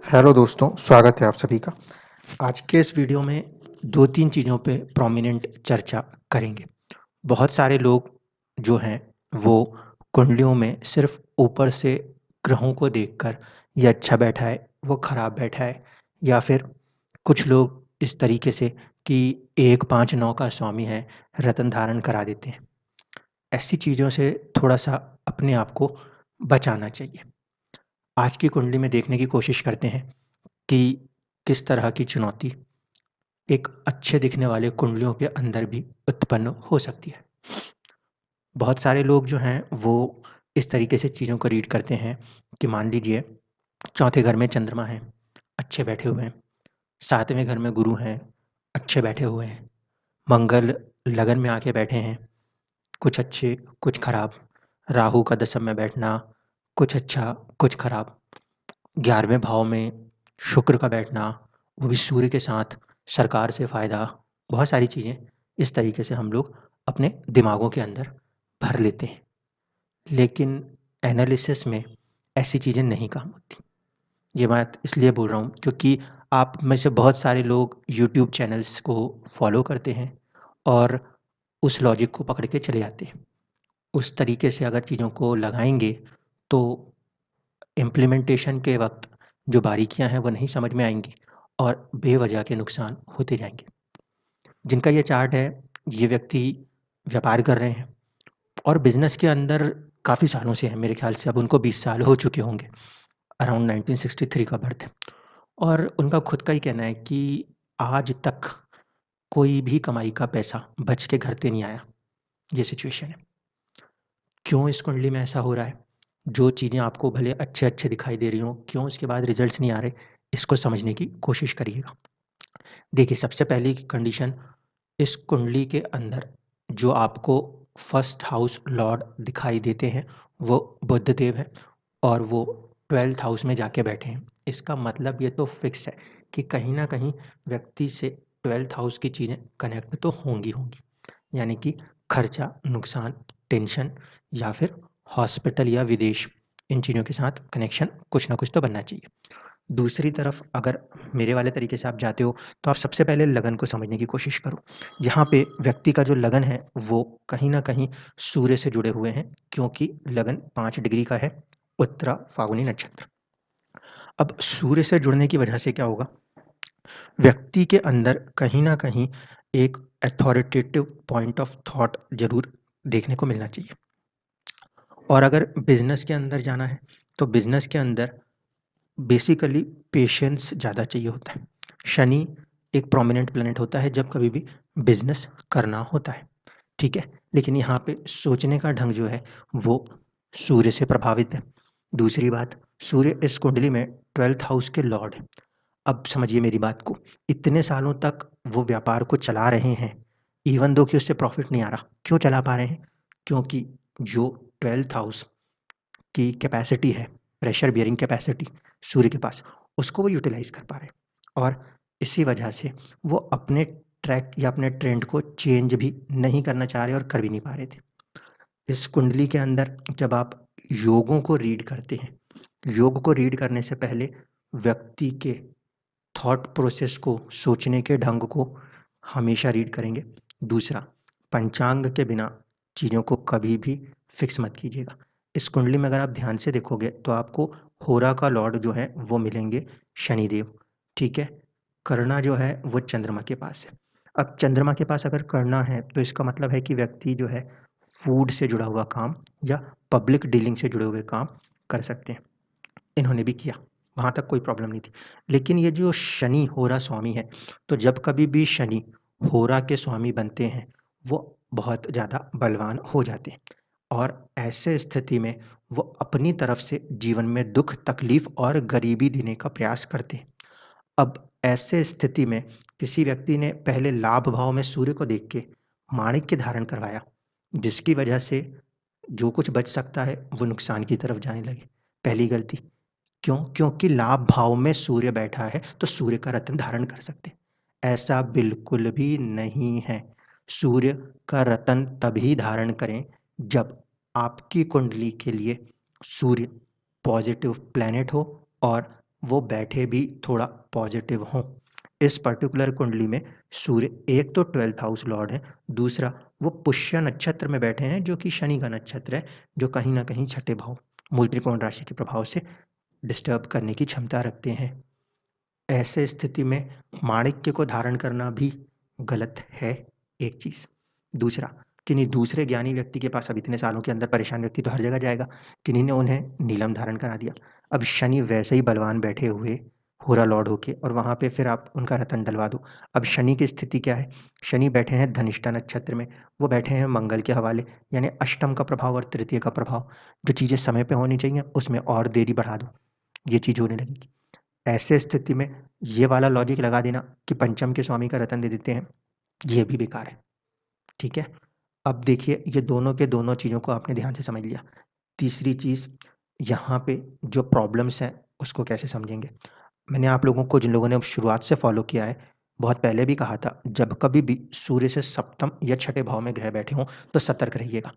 Hello दोस्तों, स्वागत है आप सभी का। आज के इस वीडियो में 2-3 चीज़ों पे प्रोमिनेंट चर्चा करेंगे। बहुत सारे लोग जो हैं, वो कुंडलियों में सिर्फ़ ऊपर से ग्रहों को देखकर ये अच्छा बैठा है, वो खराब बैठा है या फिर कुछ लोग इस तरीके से कि 1, 5, 9 का स्वामी है, रत्न धारण करा देते हैं। ऐसी चीज़ों से थोड़ा-सा अपने आप को बचाना चाहिए। आज की कुंडली में देखने की कोशिश करते हैं कि किस तरह की चुनौती एक अच्छे दिखने वाले कुंडलियों के अंदर भी उत्पन्न हो सकती है। बहुत सारे लोग जो हैं वो इस तरीके से चीज़ों को रीड करते हैं कि मान लीजिए चौथे घर में चंद्रमा है, अच्छे बैठे हुए हैं। 7वें घर में गुरु हैं, अच्छे बैठे हुए हैं। मंगल लगन में आके बैठे हैं, कुछ अच्छे, कुछ खराब। राहु का दशम में बैठना, कुछ अच्छा, कुछ खराब। 11वें भाव में शुक्र का बैठना, वो भी सूर्य के साथ, सरकार से फ़ायदा, बहुत सारी चीज़ें इस तरीके से हम लोग अपने दिमागों के अंदर भर लेते हैं। लेकिन एनालिसिस में ऐसी चीज़ें नहीं काम होती। ये बात इसलिए बोल रहा हूँ क्योंकि आप में से बहुत सारे लोग यूट्यूब चैनल्स को फ़ॉलो करते हैं और उस लॉजिक को पकड़ के चले जाते हैं। उस तरीके से अगर चीज़ों को लगाएँगे तो इम्प्लीमेंटेशन के वक़्त जो बारीकियाँ हैं वो नहीं समझ में आएँगी और बेवज़ह के नुकसान होते जाएँगे। जिनका ये चार्ट है, ये व्यक्ति व्यापार कर रहे हैं और बिज़नेस के अंदर काफ़ी सालों से हैं, मेरे ख़्याल से अब उनको 20 साल हो चुके होंगे। अराउंड 1963 का बर्थ है और उनका खुद का ही कहना है कि आज तक कोई भी कमाई का पैसा बच के घर पे नहीं आया, ये सिचुएशन है। क्यों इस कुंडली में ऐसा हो रहा है? जो चीज़ें आपको भले अच्छे-अच्छे दिखाई दे रही हों, क्यों उसके बाद रिज़ल्ट्स नहीं आ रहे, इसको समझने की कोशिश करिएगा। देखिए, सबसे पहली कंडीशन इस कुंडली के अंदर जो आपको फर्स्ट हाउस लॉर्ड दिखाई देते हैं, वो बुध देव हैं और वो 12th हाउस में जाके बैठे हैं। इसका मतलब ये तो फिक्स है कि कहीं न कहीं व्यक्ति से 12th हाउस की चीज़ें कनेक्ट तो होंगी। यानी कि खर्चा, नुकसान, टेंशन या फिर हॉस्पिटल या विदेश, इन चीज़ों के साथ कनेक्शन कुछ न कुछ तो बनना चाहिए। दूसरी तरफ अगर मेरे वाले तरीके से आप जाते हो, तो आप सबसे पहले लगन को समझने की कोशिश करो। यहाँ पे व्यक्ति का जो लगन है, वो कहीं न कहीं सूर्य से जुड़े हुए हैं क्योंकि लगन 5 डिग्री का है, उत्तरा फाल्गुनी नक्षत्र। अब सूर्य से जुड़ने की वजह से क्या होगा, व्यक्ति के अंदर कहीं न कहीं एक अथॉरिटेटिव पॉइंट ऑफ थॉट ज़रूर देखने को मिलना चाहिए। और अगर बिज़नेस के अंदर जाना है, तो बिज़नेस के अंदर बेसिकली पेशेंस ज़्यादा चाहिए होता है। शनि एक प्रोमिनेंट प्लैनेट होता है जब कभी भी बिज़नेस करना होता है, ठीक है? लेकिन यहाँ पे सोचने का ढंग जो है वो सूर्य से प्रभावित है। दूसरी बात, सूर्य इस कुंडली में 12th हाउस के लॉर्ड हैं। अब समझिए मेरी बात को, इतने सालों तक वो व्यापार को चला रहे हैं, इवन दो कि उससे प्रॉफ़िट नहीं आ रहा। क्यों चला पा रहे हैं? क्योंकि जो 12th हाउस की कैपेसिटी है, प्रेशर बियरिंग कैपेसिटी सूर्य के पास, उसको वो यूटिलाइज़ कर पा रहे हैं और इसी वजह से वो अपने ट्रैक या अपने ट्रेंड को चेंज भी नहीं करना चाह रहे और कर भी नहीं पा रहे थे। इस कुंडली के अंदर जब आप योगों को रीड करते हैं, योग को रीड करने से पहले व्यक्ति के थॉट प्रोसेस को, सोचने के ढंग को हमेशा रीड करेंगे। दूसरा, पंचांग के बिना चीज़ों को कभी भी फिक्स मत कीजिएगा। इस कुंडली में अगर आप ध्यान से देखोगे तो आपको होरा का लॉर्ड जो है वो मिलेंगे शनिदेव, ठीक है? कर्णा जो है वो चंद्रमा के पास है। अब चंद्रमा के पास अगर कर्णा है तो इसका मतलब है कि व्यक्ति जो है फूड से जुड़ा हुआ काम या पब्लिक डीलिंग से जुड़े हुए काम कर सकते हैं। इन्होंने भी किया, वहाँ तक कोई प्रॉब्लम नहीं थी। लेकिन ये जो शनि होरा स्वामी है, तो जब कभी भी शनि होरा के स्वामी बनते हैं, वो बहुत ज़्यादा बलवान हो जाते हैं और ऐसे स्थिति में वो अपनी तरफ से जीवन में दुःख, तकलीफ़ और गरीबी देने का प्रयास करते हैं। अब ऐसे स्थिति में किसी व्यक्ति ने पहले लाभ भाव में सूर्य को देख के माणिक्य धारण करवाया, जिसकी वजह से जो कुछ बच सकता है, वो नुकसान की तरफ जाने लगे। पहली गलती। क्यों? क्योंकि लाभ भाव में सूर्य बैठा है, तो सूर्य का रत्न धारण कर सकते हैं। ऐसा बिल्कुल भी नहीं है। सूर्य का रत्न तभी धारण करें, जब आपकी कुंडली के लिए सूर्य पॉज़िटिव प्लैनेट हो और वो बैठे भी थोड़ा पॉजिटिव हों। इस पर्टिकुलर कुंडली में सूर्य एक तो 12th हाउस लॉर्ड है, दूसरा वो पुष्य नक्षत्र में बैठे हैं जो कि शनि का नक्षत्र है, जो कहीं न कहीं छठे भाव मूल त्रिकोण राशि के प्रभाव से डिस्टर्ब करने की क्षमता रखते हैं। ऐसे स्थिति में माणिक्य को धारण करना भी गलत है, एक चीज़। दूसरा, किन्हीं दूसरे ज्ञानी व्यक्ति के पास अब इतने सालों के अंदर परेशान व्यक्ति तो हर जगह जाएगा, किन्हीं ने उन्हें नीलम धारण करा दिया। अब शनि वैसे ही बलवान बैठे हुए होरा लॉर्ड होके और वहाँ पे फिर आप उनका रतन डलवा दो। अब शनि की स्थिति क्या है? शनि बैठे हैं धनिष्ठा नक्षत्र में, वो बैठे हैं मंगल के हवाले, यानी अष्टम का प्रभाव और तृतीय का प्रभाव। जो चीज़ें समय पे होनी चाहिए उसमें और देरी बढ़ा दो, ये चीज़ होने लगेगी। ऐसे स्थिति में ये वाला लॉजिक लगा देना कि पंचम के स्वामी का रतन दे देते हैं, ये भी बेकार है, ठीक है? अब देखिए ये दोनों के दोनों चीज़ों को आपने ध्यान से समझ लिया। तीसरी चीज़, यहाँ पे जो प्रॉब्लम्स हैं उसको कैसे समझेंगे? मैंने आप लोगों को, जिन लोगों ने शुरुआत से फॉलो किया है, बहुत पहले भी कहा था, जब कभी भी सूर्य से सप्तम या छठे भाव में ग्रह बैठे हों तो सतर्क रहिएगा।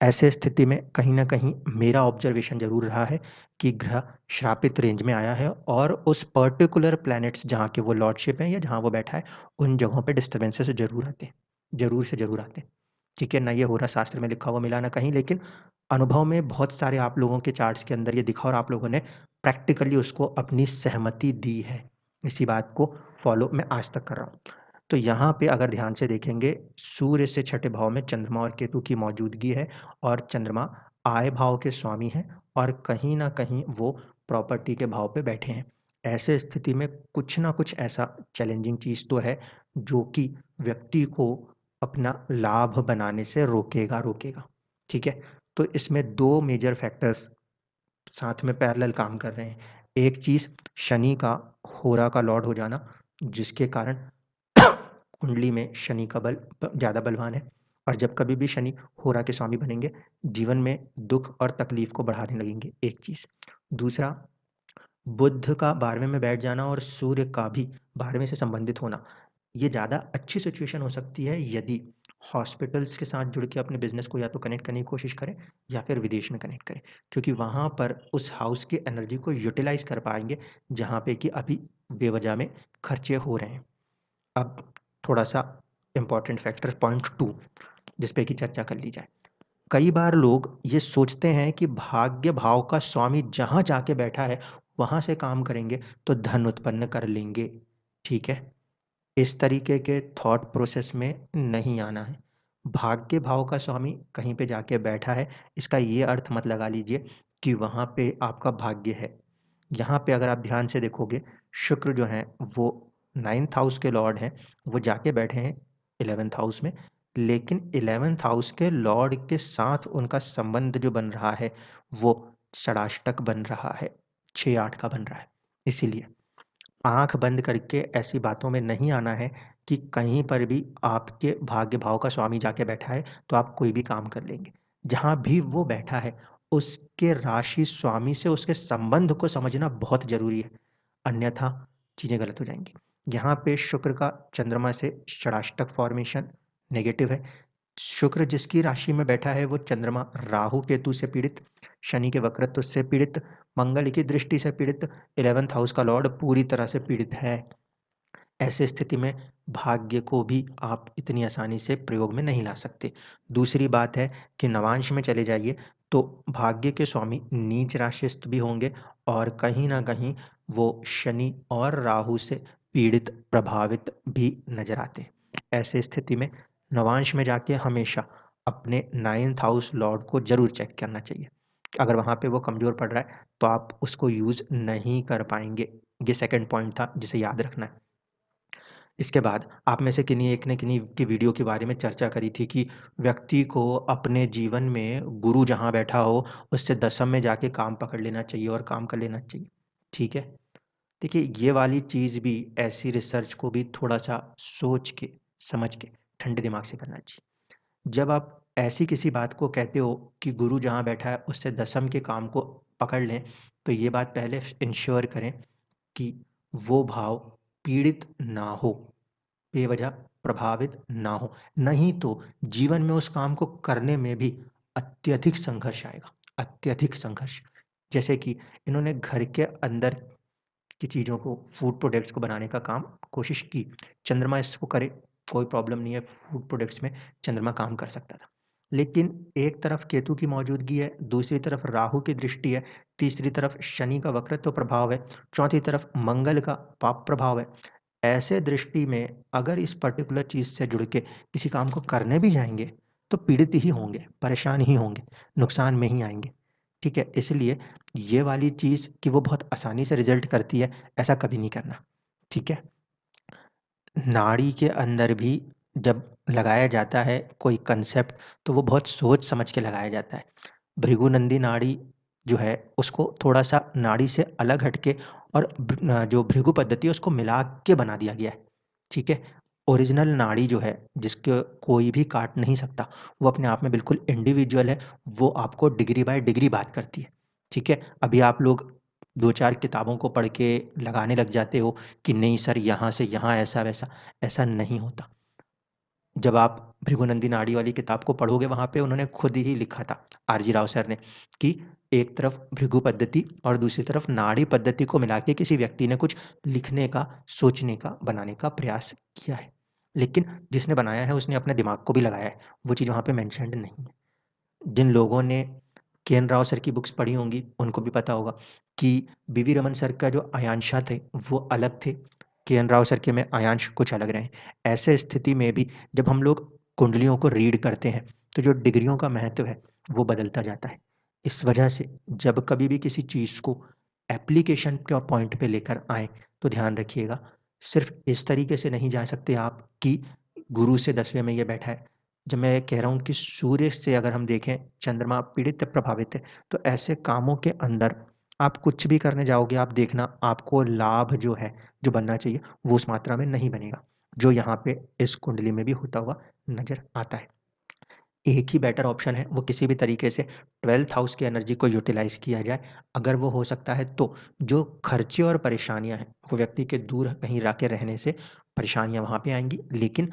ऐसे स्थिति में कहीं न कहीं मेरा ऑब्जर्वेशन ज़रूर रहा है कि ग्रह श्रापित रेंज में आया है और उस पर्टिकुलर प्लैनेट्स जहाँ के वो लॉर्डशिप है या जहाँ वो बैठा है, उन जगहों पे डिस्टर्बेंसेस ज़रूर आते हैं। ज़रूर से ज़रूर आते हैं। ठीक है? ना ये होरा शास्त्र में लिखा हुआ मिला ना कहीं, लेकिन अनुभव में बहुत सारे आप लोगों के चार्ट्स के अंदर ये दिखा और आप लोगों ने प्रैक्टिकली उसको अपनी सहमति दी है। इसी बात को फ़ॉलो मैं आज तक कर रहा हूँ। तो यहाँ पे अगर ध्यान से देखेंगे, सूर्य से छठे भाव में चंद्रमा और केतु की मौजूदगी है और चंद्रमा आय भाव के स्वामी हैं और कहीं न कहीं वो प्रॉपर्टी के भाव पे बैठे हैं। ऐसे स्थिति में कुछ न कुछ ऐसा चैलेंजिंग चीज़ तो है, जो कि व्यक्ति को अपना लाभ बनाने से रोकेगा। ठीक है? तो इसमें 2 मेजर फैक्टर्स साथ में पैरेलल काम कर रहे हैं। एक चीज़ शनि का होरा का लॉर्ड हो जाना, जिसके कारण कुंडली में शनि का बल ज़्यादा बलवान है और जब कभी भी शनि होरा के स्वामी बनेंगे, जीवन में दुःख और तकलीफ़ को बढ़ाने लगेंगे, एक चीज़। दूसरा, बुध का 12वें में बैठ जाना और सूर्य का भी 12वें से संबंधित होना, ये ज़्यादा अच्छी सिचुएशन हो सकती है यदि हॉस्पिटल्स के साथ जुड़ के अपने बिज़नेस को या तो कनेक्ट करने की कोशिश करें या फिर विदेश में कनेक्ट करें। क्योंकि वहाँ पर उस हाउस की एनर्जी को यूटिलाइज़ कर पाएँगे, जहाँ पे कि अभी बेवजह में खर्चे हो रहे हैं। अब थोड़ा-सा इम्पोर्टेंट फैक्टर पॉइंट 2 जिस पे कि चर्चा कर ली जाए। कई बार लोग ये सोचते हैं कि भाग्य भाव का स्वामी जहाँ जाके बैठा है, वहाँ से काम करेंगे तो धन उत्पन्न कर लेंगे, ठीक है? इस तरीके के थॉट प्रोसेस में नहीं आना है। भाग्य भाव का स्वामी कहीं पे जाके बैठा है, इसका ये अर्थ मत लगा लीजिए कि वहाँ पे आपका भाग्य है। यहाँ पे अगर आप ध्यान से देखोगे, शुक्र जो हैं वो 9th हाउस के लॉर्ड हैं, वो जाके बैठे हैं 11th हाउस में, लेकिन 11th हाउस के लॉर्ड के साथ उनका संबंध जो बन रहा है, वो षडाष्टक बन रहा है, 6-8 का बन रहा है। इसीलिए आँख बंद करके ऐसी बातों में नहीं आना है कि कहीं पर भी आपके भाग्य भाव का स्वामी जाके बैठा है, तो आप कोई भी काम कर लेंगे। जहाँ भी वो बैठा है, उसके राशि स्वामी से उसके संबंध को समझना बहुत ज़रूरी है, अन्यथा चीज़ें गलत हो जाएँगी। यहाँ पे शुक्र का चंद्रमा से षडाष्टक फॉर्मेशन नेगेटिव है। शुक्र जिसकी राशि में बैठा है वो चंद्रमा राहु केतु से पीड़ित, शनि के वक्रत्व से पीड़ित, मंगल की दृष्टि से पीड़ित, 11th हाउस का लॉर्ड पूरी तरह से पीड़ित है। ऐसे स्थिति में भाग्य को भी आप इतनी आसानी से प्रयोग में नहीं ला सकते। दूसरी बात है कि नवांश में चले जाइए तो भाग्य के स्वामी नीच राशिस्थ भी होंगे और कहीं न कहीं वो शनि और राहु से पीड़ित, प्रभावित भी नज़र आते हैं। ऐसे स्थिति में नवांश में जाके हमेशा अपने 9th हाउस लॉर्ड को ज़रूर चेक करना चाहिए। अगर वहाँ पे वो कमज़ोर पड़ रहा है तो आप उसको यूज़ नहीं कर पाएँगे। ये सेकंड पॉइंट था जिसे याद रखना है। इसके बाद आप में से किन्हीं एक ने किन्हीं की वीडियो के बारे में चर्चा करी थी कि व्यक्ति को अपने जीवन में गुरु जहाँ बैठा हो, उससे दशम में जाके काम पकड़ लेना चाहिए और काम कर लेना चाहिए। ठीक है? देखिए, ये वाली चीज़ भी ऐसी रिसर्च को भी थोड़ा-सा सोच के, समझ के, ठंडे दिमाग से करना चाहिए। जब आप ऐसी किसी बात को कहते हो कि गुरु जहाँ बैठा है, उससे दशम के काम को पकड़ लें, तो ये बात पहले इंश्योर करें कि वो भाव पीड़ित ना हो। बेवजह प्रभावित ना हो, नहीं तो जीवन में उस काम को करने में भी अत्यधिक संघर्ष आएगा, अत्यधिक संघर्ष। जैसे कि इन्होंने घर के अंदर कि चीज़ों को फूड प्रोडक्ट्स को बनाने का काम कोशिश की। चंद्रमा इसको करे, कोई प्रॉब्लम नहीं है, फूड प्रोडक्ट्स में चंद्रमा काम कर सकता था। लेकिन एक तरफ केतु की मौजूदगी है, दूसरी तरफ राहु की दृष्टि है, तीसरी तरफ शनि का वक्रत्व प्रभाव है, चौथी तरफ मंगल का पाप प्रभाव है। ऐसे दृष्टि में अगर इस पर्टिकुलर चीज़ से जुड़ के किसी काम को करने भी जाएँगे, तो पीड़ित ही होंगे, परेशान ही होंगे, नुकसान में ही आएँगे। ठीक है? इसलिए ये वाली चीज़ कि वो बहुत आसानी से रिज़ल्ट करती है, ऐसा कभी नहीं करना। ठीक है? नाड़ी के अंदर भी जब लगाया जाता है कोई कंसेप्ट, तो वो बहुत सोच समझ के लगाया जाता है। भृगुनंदी नाड़ी जो है, उसको थोड़ा-सा नाड़ी से अलग हट के और जो भृगु पद्धति है उसको मिला के बना दिया गया है। ठीक है? ओरिजिनल नाड़ी जो है, जिसको कोई भी काट नहीं सकता, वो अपने आप में बिल्कुल इंडिविजुअल है, वो आपको डिग्री बाय डिग्री बात करती है। ठीक है? अभी आप लोग 2-4 किताबों को पढ़ के लगाने लग जाते हो कि नहीं सर यहाँ से यहाँ ऐसा-वैसा, ऐसा नहीं होता। जब आप भृगुनंदी नाड़ी वाली किताब को पढ़ोगे, वहाँ पे उन्होंने खुद ही लिखा था, आरजी राव सर ने, कि एक तरफ भृगु पद्धति और दूसरी तरफ नाड़ी पद्धति को मिला के किसी व्यक्ति ने कुछ लिखने का, सोचने का, बनाने का प्रयास किया है। लेकिन जिसने बनाया है उसने अपने दिमाग को भी लगाया है, वो चीज़ वहाँ पे मेंशन्ड नहीं है। जिन लोगों ने के.एन. राव सर की बुक्स पढ़ी होंगी, उनको भी पता होगा कि वी.वी. रमन सर का जो आयांशा थे, वो अलग थे। के.एन. राव सर के में आयांश कुछ अलग रहे। ऐसे स्थिति में भी जब हम लोग कुंडलियों को रीड करते हैं, तो जो डिग्रियों का महत्व है, वो बदलता जाता है। इस वजह से जब कभी भी किसी चीज़ को एप्लीकेशन के पॉइंट पे लेकर आएँ, तो ध्यान रखिएगा, सिर्फ़ इस तरीके से नहीं जा सकते आप कि गुरु से 10वें में ये बैठा है। जब मैं कह रहा हूँ कि सूर्य से अगर हम देखें, चंद्रमा पीड़ित प्रभावित है, तो ऐसे कामों के अंदर आप कुछ भी करने जाओगे, आप देखना आपको लाभ जो है, जो बनना चाहिए, वो उस मात्रा में नहीं बनेगा, जो यहाँ पे इस कुंडली में भी होता हुआ नज़र आता है। एक ही बेटर ऑप्शन है, वो किसी भी तरीके से 12th हाउस की एनर्जी को यूटिलाइज़ किया जाए। अगर वो हो सकता है तो जो खर्चे और परेशानियाँ हैं, वो व्यक्ति के दूर कहीं जाके रहने से परेशानियाँ वहाँ पे आएँगी, लेकिन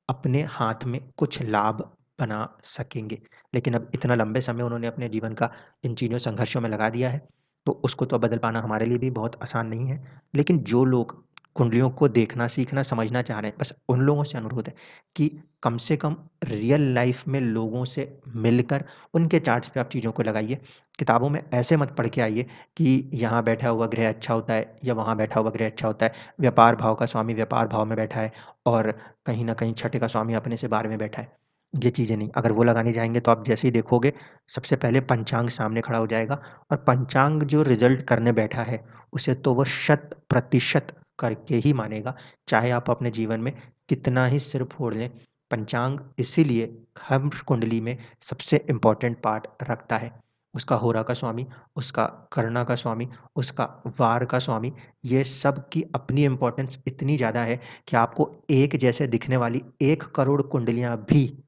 अपने हाथ में कुछ लाभ बना सकेंगे। लेकिन अब इतना लंबे समय उन्होंने अपने जीवन का इन चीज़ों संघर्षों में लगा दिया है, तो उसको तो बदल पाना हमारे लिए भी बहुत आसान नहीं है। लेकिन जो लोग कुंडलियों को देखना, सीखना, समझना चाह रहे हैं, बस उन लोगों से अनुरोध है कि कम से कम रियल लाइफ में लोगों से मिलकर उनके चार्ट्स पे आप चीज़ों को लगाइए। किताबों में ऐसे मत पढ़ के आइए कि यहाँ बैठा हुआ ग्रह अच्छा होता है या वहाँ बैठा हुआ ग्रह अच्छा होता है। व्यापार भाव का स्वामी व्यापार भाव में बैठा है और कहीं न कहीं छठे का स्वामी अपने से 12वें में बैठा है। ये चीज़ें नहीं, अगर वो लगाने जाएँगे तो आप जैसे ही देखोगे, सबसे पहले पंचांग सामने खड़ा हो जाएगा और पंचांग जो रिज़ल्ट करने बैठा है, उसे तो वो शत प्रतिशत करके ही मानेगा, चाहे आप अपने जीवन में कितना ही सिर फोड़ लें। पंचांग इसीलिए हर कुंडली में सबसे इम्पोर्टेंट पार्ट रखता है। उसका होरा का स्वामी, उसका करना का स्वामी, उसका वार का स्वामी, ये सब की अपनी इम्पोर्टेंस इतनी ज़्यादा है कि आपको एक जैसे दिखने वाली 1 करोड़ कुंडलियाँ भी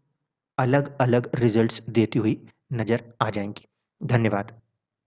अलग-अलग रिज़ल्ट्स देती हुई नज़र आ जाएँगी। धन्यवाद।